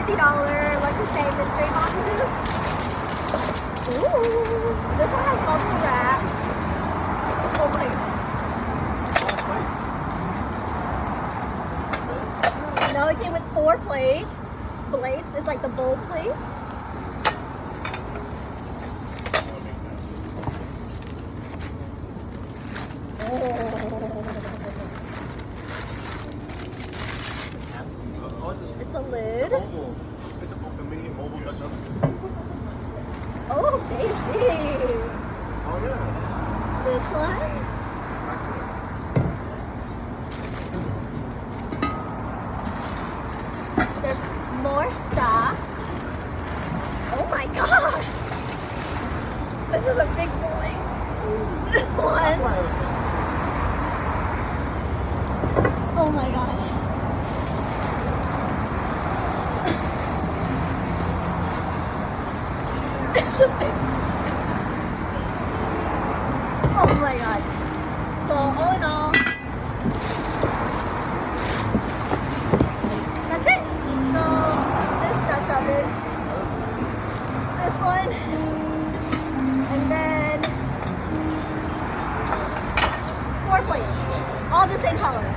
$50, like the same mystery boxes. Ooh, this one has bubble wrap. Oh my god. No, it came with 4 plates. Plates, it's like the bowl plates. It's a lid. It's a mini oval Dutch oven. Oh, baby. Oh yeah. This one. It's nice one. There's more stuff. Oh my gosh. This is a big boy. This one. Oh my god. Oh my god. So all in all, that's it. So this Dutch oven, this one, and then 4 plates, all the same color.